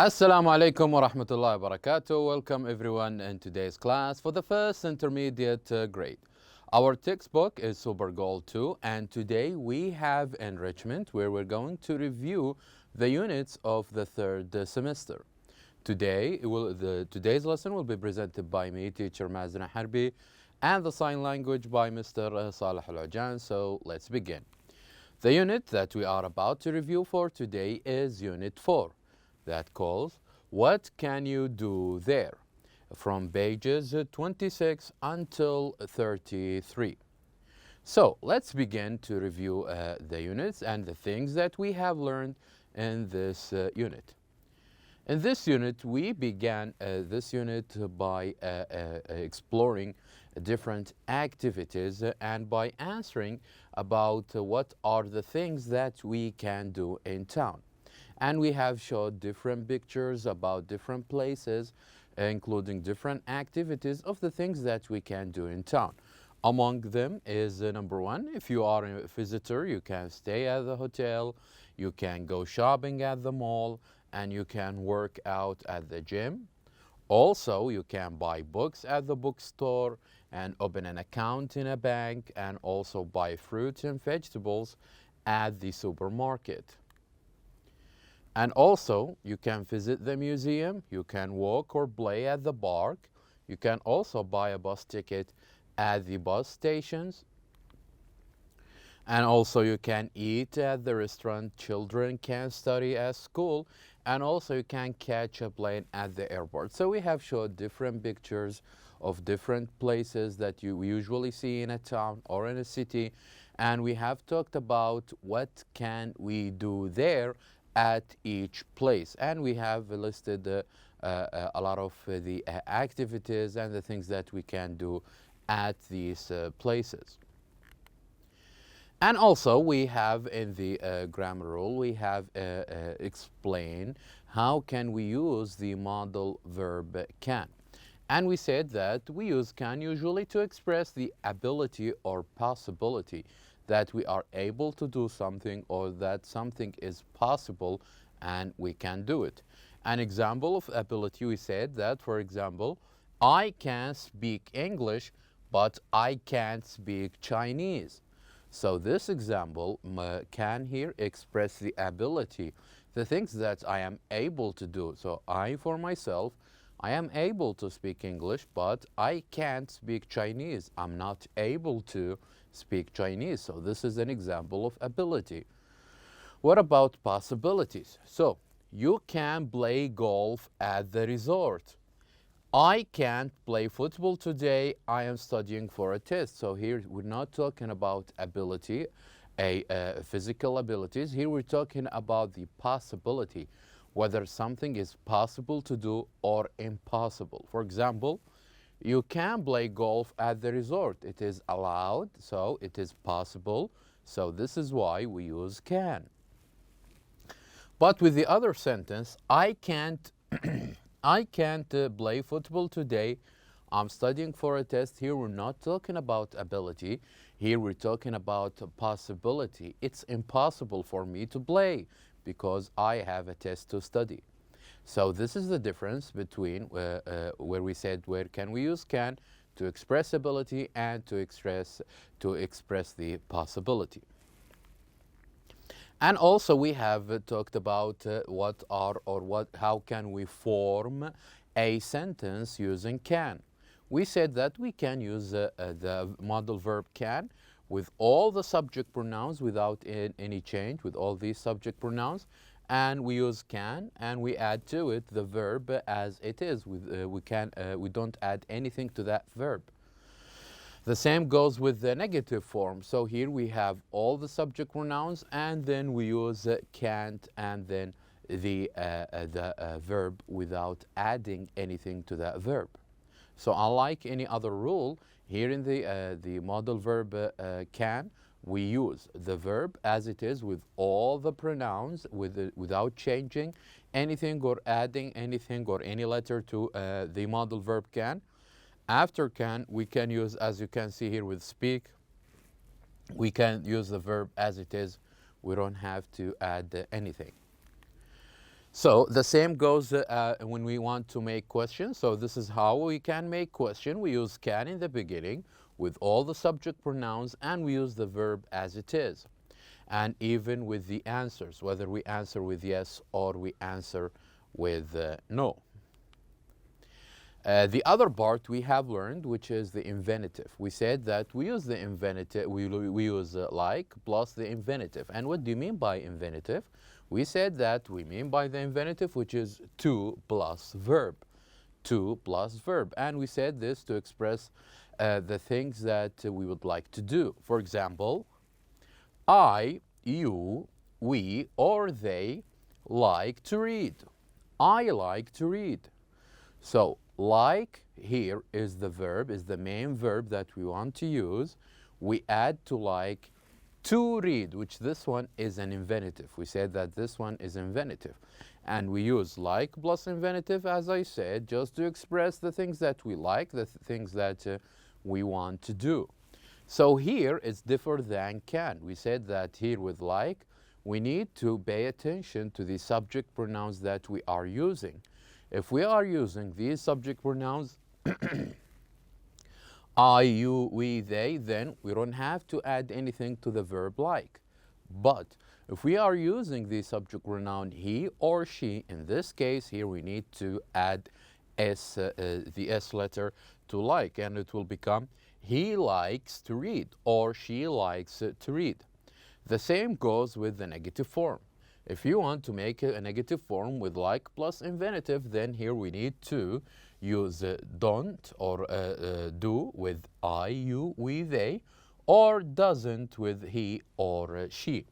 Assalamu alaikum wa rahmatullahi wa barakatuh. Welcome everyone in today's class for the first intermediate grade. Our textbook is Super Gold 2 and today we have enrichment where we're going to review the units of the third semester. Today's lesson will be presented by me, teacher Mazna Harbi, and the sign language by Mr. Saleh Al-Ujan. So let's begin. The unit that we are about to review for today is Unit 4. That calls What Can You Do There? From pages 26 until 33. So let's begin to review the units and the things that we have learned in this unit. In this unit, we began this unit by exploring different activities and by answering about what are the things that we can do in town. And we have showed different pictures about different places, including different activities of the things that we can do in town. Among them is number one, if you are a visitor, you can stay at the hotel, you can go shopping at the mall, and you can work out at the gym. Also, you can buy books at the bookstore and open an account in a bank and also buy fruits and vegetables at the supermarket. And also, you can visit the museum, you can walk or play at the park, you can also buy a bus ticket at the bus stations, and also you can eat at the restaurant, children can study at school, and also you can catch a plane at the airport. So we have showed different pictures of different places that you usually see in a town or in a city, and we have talked about what can we do there at each place, and we have listed a lot of the activities and the things that we can do at these places. And also we have in the grammar rule, we have explained how can we use the modal verb can. And we said that we use can usually to express the ability or possibility that we are able to do something or that something is possible and we can do it. An example of ability, we said that, for example, I can speak English, but I can't speak Chinese. So this example can here express the ability, the things that I am able to do. So I, for myself, I am able to speak English, but I can't speak Chinese. I'm not able to speak Chinese. So this is an example of ability. What about possibilities? So you can play golf at the resort. I can't play football today. I am studying for a test. So here we're not talking about ability, physical abilities. Here we're talking about the possibility, whether something is possible to do or impossible. For example, you can play golf at the resort. It is allowed, so it is possible. So this is why we use can. But with the other sentence, I can't play football today. I'm studying for a test. Here we're not talking about ability. Here we're talking about possibility. It's impossible for me to play because I have a test to study. So this is the difference between where we said where can we use can to express ability and to express the possibility. And also we have talked about how can we form a sentence using can. We said that we can use the modal verb can with all the subject pronouns without any change, with all these subject pronouns. And we use can and we add to it the verb as it is. We don't add anything to that verb. The same goes with the negative form. So here we have all the subject pronouns and then we use can't and then the verb without adding anything to that verb. So unlike any other rule, here in the modal verb can, we use the verb as it is with all the pronouns without changing anything or adding anything or any letter to the modal verb can. After can, we can use, as you can see here with speak, we can use the verb as it is. We don't have to add anything. So the same goes when we want to make questions. So this is how we can make question. We use can in the beginning with all the subject pronouns, and we use the verb as it is. And even with the answers, whether we answer with yes or we answer with no. The other part we have learned, which is the infinitive. We said that we use the infinitive, we use like plus the infinitive. And what do you mean by infinitive? We said that we mean by the infinitive, which is to plus verb. To plus verb. And we said this to express the things that we would like to do. For example, I, you, we, or they like to read. I like to read. So like here is the verb, is the main verb that we want to use. We add to like to read, which this one is an infinitive. We said that this one is infinitive. And we use like plus infinitive, as I said, just to express the things that we like, the things that we want to do. So here it's different than can. We said that here with like, we need to pay attention to the subject pronouns that we are using. If we are using these subject pronouns, I, you, we, they, then we don't have to add anything to the verb like. But if we are using the subject pronoun he or she, in this case here we need to add s, the s letter to like, and it will become he likes to read or she likes to read. The same goes with the negative form. If you want to make a negative form with like plus infinitive, then here we need to use don't or do with I, you, we, they, or doesn't with he or she.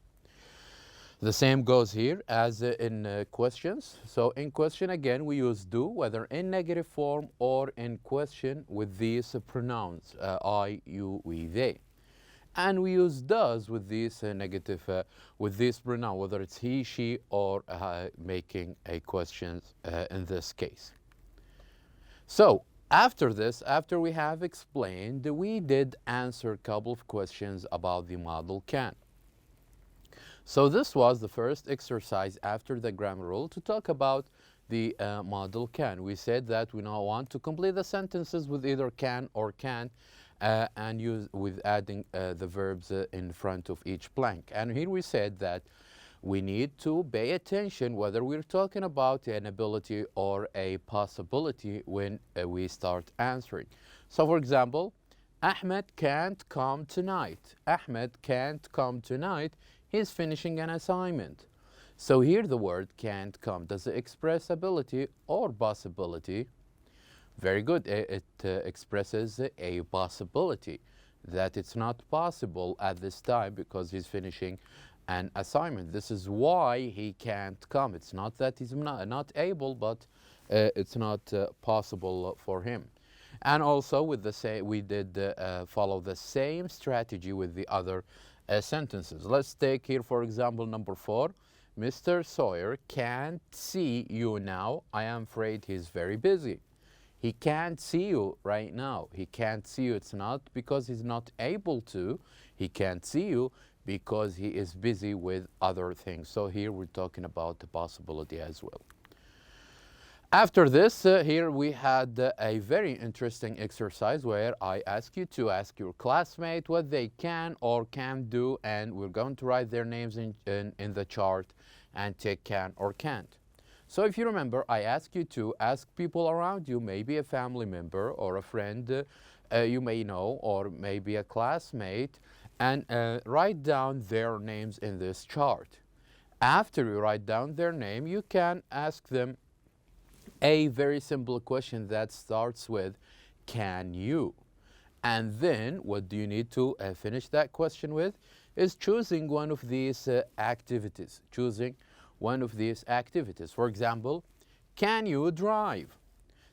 The same goes here as in questions. So in question again we use do, whether in negative form or in question with these pronouns I, you, we, they. And we use does with these negative, with this pronoun, whether it's he, she, or making a question in this case. So after this, after we have explained, we did answer a couple of questions about the model can. So this was the first exercise after the grammar rule to talk about the model can. We said that we now want to complete the sentences with either can or can't, and use with adding the verbs in front of each blank. And here we said that we need to pay attention whether we're talking about an ability or a possibility when we start answering. So for example, Ahmed can't come tonight. Ahmed can't come tonight. He's finishing an assignment. So here the word can't come. Does it express ability or possibility? Very good. It expresses a possibility that it's not possible at this time because he's finishing an assignment. This is why he can't come. It's not that he's not able, but it's not possible for him. And also with the same, we did follow the same strategy with the other sentences. Let's take here, for example, number 4. Mr. Sawyer can't see you now. I am afraid he's very busy. He can't see you right now. He can't see you. It's not because he's not able to. He can't see you because he is busy with other things. So here we're talking about the possibility as well. After this, here we had a very interesting exercise where I ask you to ask your classmate what they can or can't do, and we're going to write their names in the chart and take can or can't. So if you remember, I asked you to ask people around you, maybe a family member or a friend you may know, or maybe a classmate, and write down their names in this chart. After you write down their name, you can ask them a very simple question that starts with, can you? And then what do you need to finish that question with is choosing one of these activities. Choosing one of these activities. For example, can you drive?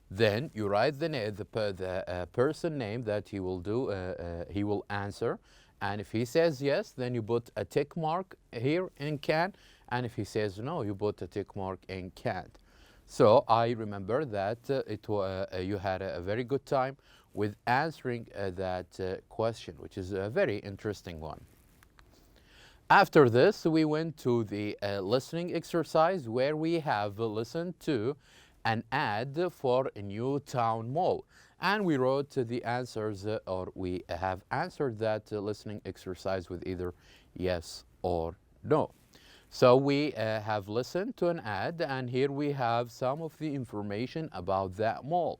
Then you write the person name that he will do, he will answer. And if he says yes, then you put a tick mark here in can. And if he says no, you put a tick mark in can't. So I remember that you had a very good time with answering that question, which is a very interesting one. After this, we went to the listening exercise where we have listened to an ad for a new town mall. And we wrote the answers, or we have answered that listening exercise with either yes or no. So we have listened to an ad, and here we have some of the information about that mall.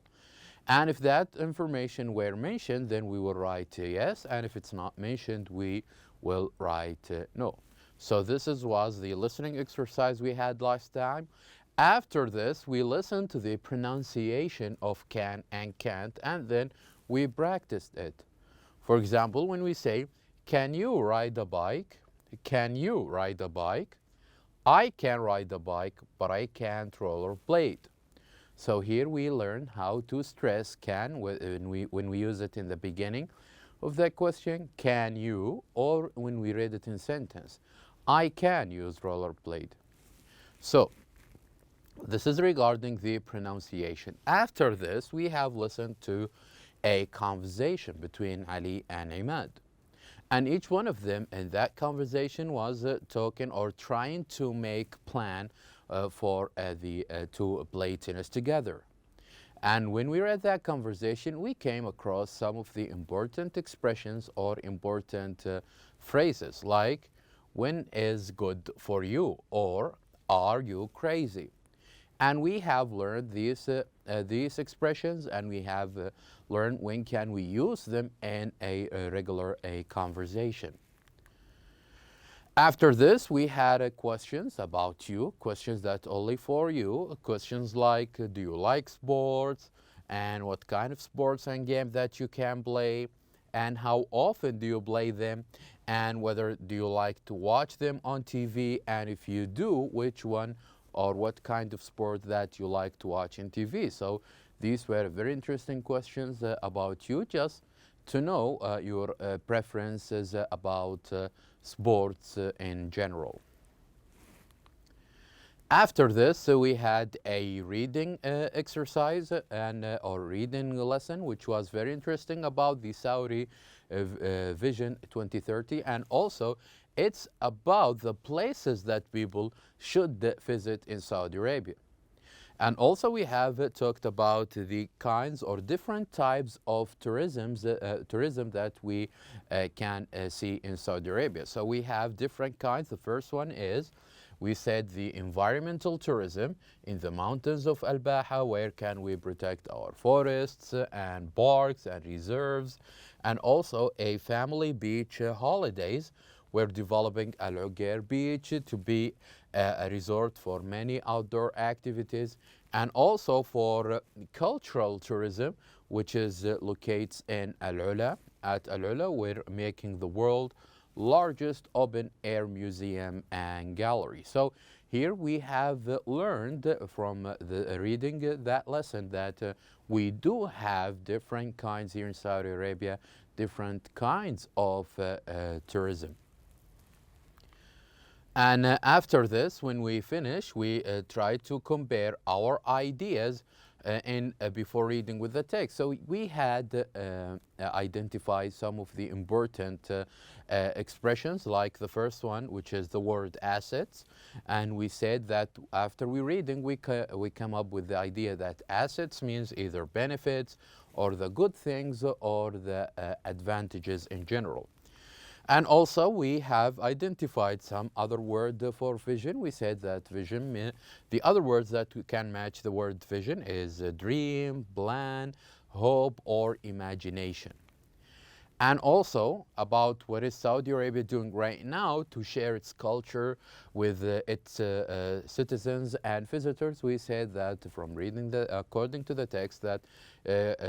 And if that information were mentioned, then we will write yes, and if it's not mentioned, we will write no. So was the listening exercise we had last time. After this, we listened to the pronunciation of can and can't, and then we practiced it. For example, when we say, can you ride a bike? Can you ride a bike? I can ride a bike, but I can't rollerblade. So here we learn how to stress can when we use it in the beginning of that question, can you, or when we read it in sentence, I can use rollerblade. So this is regarding the pronunciation. After this, we have listened to a conversation between Ali and Imad. And each one of them in that conversation was talking or trying to make plan for to play tennis together. And when we read that conversation, we came across some of the important expressions or important phrases like, when is good for you, or are you crazy? And we have learned these expressions, and we have learned when can we use them in a regular conversation. After this, we had questions about you, questions that only for you, questions like, do you like sports, and what kind of sports and games that you can play, and how often do you play them, and whether do you like to watch them on TV, and if you do, which one or what kind of sport that you like to watch in TV. So these were very interesting questions about you, just to know your preferences about sports in general. After this, we had a reading exercise and or reading lesson, which was very interesting about the Saudi Vision 2030, and also it's about the places that people should visit in Saudi Arabia. And also we have talked about the kinds or different types of tourism that we can see in Saudi Arabia. So we have different kinds. The first one is, we said, the environmental tourism in the mountains of Al-Baha, where can we protect our forests and parks and reserves, and also a family beach holidays. We're developing Al Ugair Beach to be a resort for many outdoor activities, and also for cultural tourism, which is locates in Al Ula. At Al Ula, we're making the world's largest open-air museum and gallery. So here we have learned from the reading that lesson that we do have different kinds here in Saudi Arabia, different kinds of tourism. And after this, when we finish, we try to compare our ideas before reading with the text. So we had identified some of the important expressions, like the first one, which is the word assets. And we said that after we reading, we come up with the idea that assets means either benefits or the good things or the advantages in general. And also we have identified some other word for vision. We said that vision, the other words that we can match the word vision is dream, plan, hope, or imagination. And also about what is Saudi Arabia doing right now to share its culture with its citizens and visitors. We said that from reading according to the text, that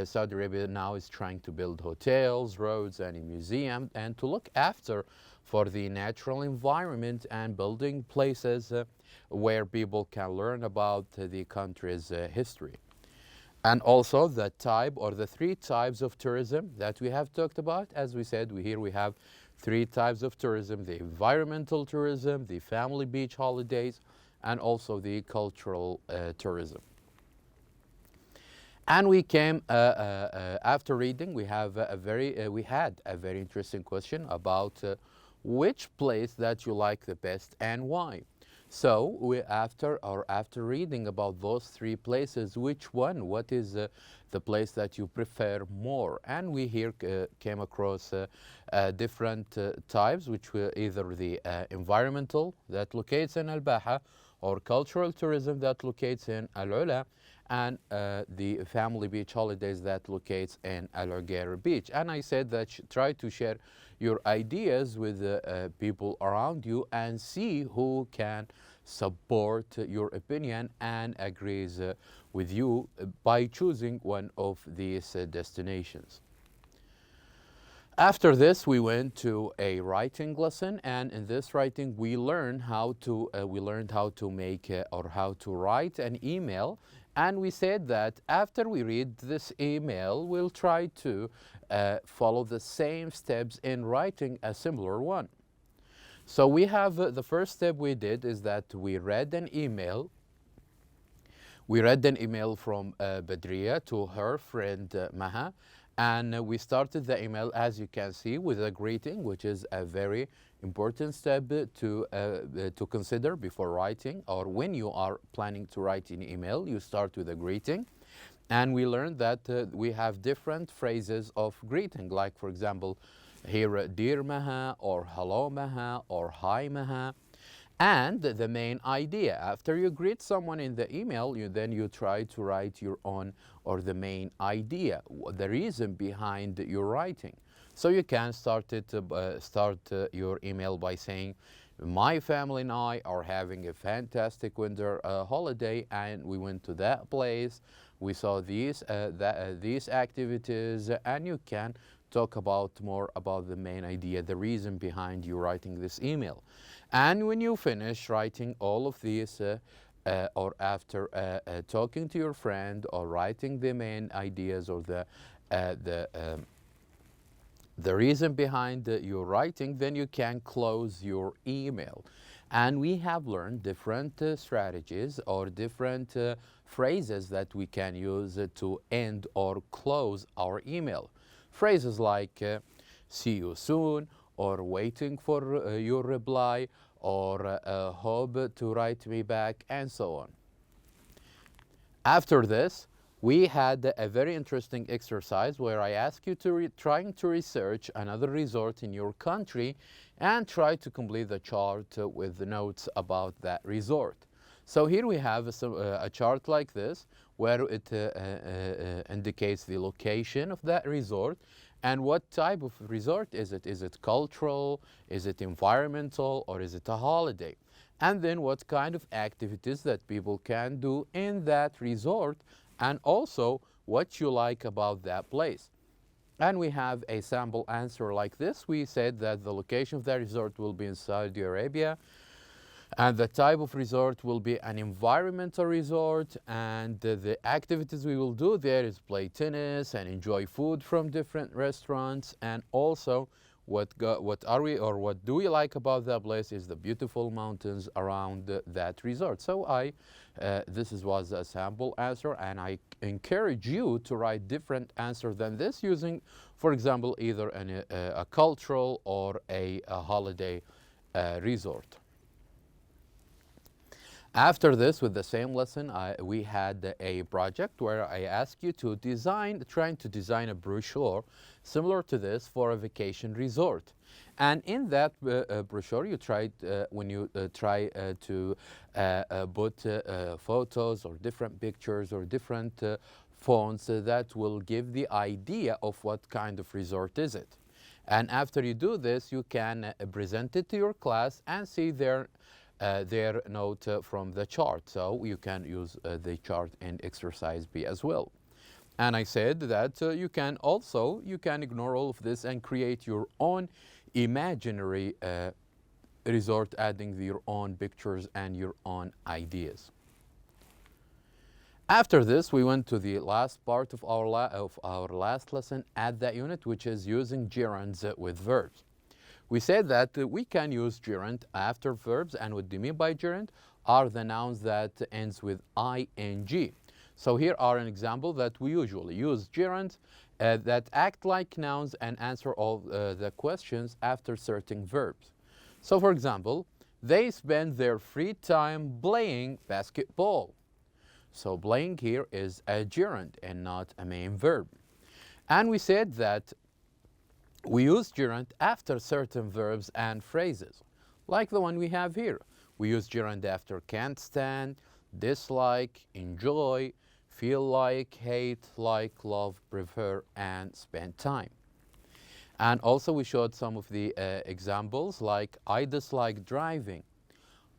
Saudi Arabia now is trying to build hotels, roads, and a museum, and to look after for the natural environment and building places where people can learn about the country's history. And also the type or the three types of tourism that we have talked about. As we said, here we have three types of tourism: the environmental tourism, the family beach holidays, and also the cultural tourism. And we came after reading, we had a very interesting question about which place that you like the best and why. So after reading about those three places, what is the place that you prefer more? And we here came across different types, which were either the environmental that locates in Al-Baha, or cultural tourism that locates in Al-Ula, and the family beach holidays that locates in Al-Ugair Beach. And I said that try to share your ideas with people around you and see who can support your opinion and agrees with you by choosing one of these destinations. After this, we went to a writing lesson, and in this writing, we learned how to make or how to write an email. And we said that after we read this email, we'll try to follow the same steps in writing a similar one. So we have the first step we did is that we read an email. We read an email from Badriya to her friend Maha. And we started the email, as you can see, with a greeting, which is a very important step to consider before writing, or when you are planning to write an email, you start with a greeting. And we learned that we have different phrases of greeting, like, for example, here, dear Maha, or hello Maha, or hi Maha. And the main idea, after you greet someone in the email, then you try to write your own, or the main idea, the reason behind your writing. So you can start your email by saying, my family and I are having a fantastic winter holiday, and we went to that place. We saw these activities, and you can talk more about the main idea, the reason behind you writing this email. And when you finish writing all of these, or after talking to your friend or writing the main ideas or the reason behind your writing, then you can close your email. And we have learned different strategies or different phrases that we can use to end or close our email. Phrases like see you soon, or waiting for your reply, or hope to write me back, and so on. After this, we had a very interesting exercise where I asked you to trying to research another resort in your country and try to complete the chart with the notes about that resort. So here we have a chart like this, where it indicates the location of that resort and what type of resort is it. Is it cultural, is it environmental, or is it a holiday? And then what kind of activities that people can do in that resort, and also what you like about that place. And we have a sample answer like this. We said that the location of that resort will be in Saudi Arabia, and the type of resort will be an environmental resort, and the activities we will do there is play tennis and enjoy food from different restaurants. And also what do we like about that place is the beautiful mountains around that resort. So this was a sample answer, and I encourage you to write different answer than this using, for example, either a cultural or a holiday resort. After this, with the same lesson, we had a project where I asked you to trying to design a brochure similar to this for a vacation resort. And in that brochure, you tried when you try to put photos or different pictures or different fonts that will give the idea of what kind of resort is it. And after you do this, you can present it to your class and see their note from the chart. So you can use the chart in exercise B as well. And I said that you can ignore all of this and create your own imaginary resort, adding your own pictures and your own ideas. After this, we went to the last part of our last lesson at that unit, which is using gerunds with verbs. We said that we can use gerund after verbs, and what do you mean by gerund? Are the nouns that ends with ing. So here are an example that we usually use gerunds that act like nouns and answer all the questions after certain verbs. So for example, they spend their free time playing basketball. So playing here is a gerund and not a main verb. And we said that we use gerund after certain verbs and phrases, like the one we have here. We use gerund after can't stand, dislike, enjoy, feel like, hate, like, love, prefer, and spend time. And also we showed some of the examples, like I dislike driving,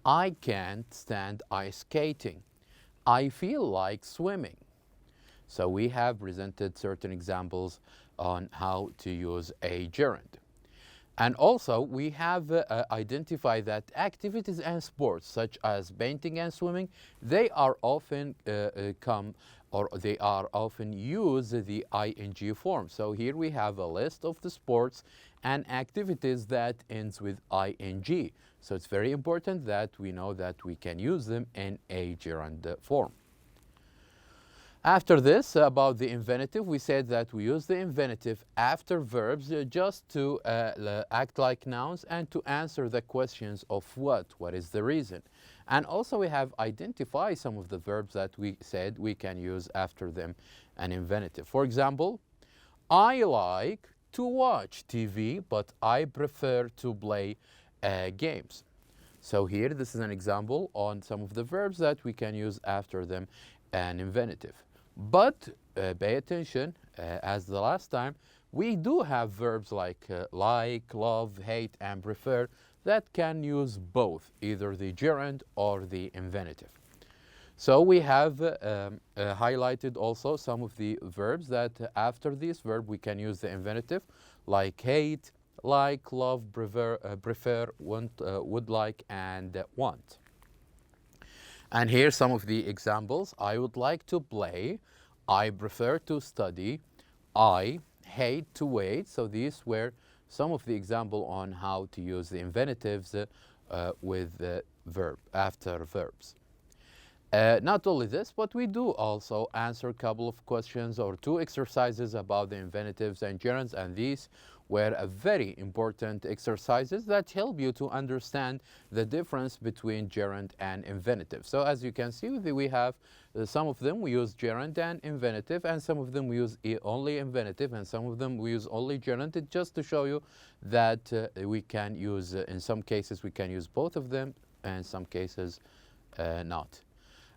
I can't stand ice skating, I feel like swimming. So we have presented certain examples on how to use a gerund. And also we have identified that activities and sports such as painting and swimming, they are often use the ing form. So here we have a list of the sports and activities that ends with ing. So it's very important that we know that we can use them in a gerund form. After this, about the infinitive, we said that we use the infinitive after verbs just to act like nouns and to answer the questions of what is the reason. And also we have identified some of the verbs that we said we can use after them an infinitive. For example, I like to watch TV, but I prefer to play games. So here, this is an example on some of the verbs that we can use after them an infinitive. But pay attention, as the last time, we do have verbs like, love, hate, and prefer that can use both, either the gerund or the infinitive. So we have highlighted also some of the verbs that after this verb we can use the infinitive, like hate, like, love, prefer, want, would like, and want. And here's some of the examples. I would like to play, I prefer to study, I hate to wait. So these were some of the example on how to use the infinitives with the verb, after verbs. Not only this, but we do also answer a couple of questions or two exercises about the infinitives and gerunds, and these were very important exercises that help you to understand the difference between gerund and infinitive. So as you can see, we have some of them we use gerund and infinitive, and some of them we use only infinitive, and some of them we use only gerund, just to show you that we can use, in some cases we can use both of them, and in some cases not.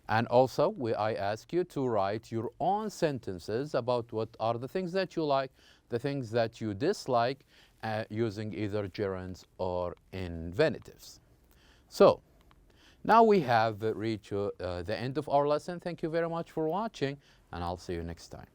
And also, I ask you to write your own sentences about what are the things that you like, the things that you dislike, using either gerunds or infinitives. So, now we have reached the end of our lesson. Thank you very much for watching, and I'll see you next time.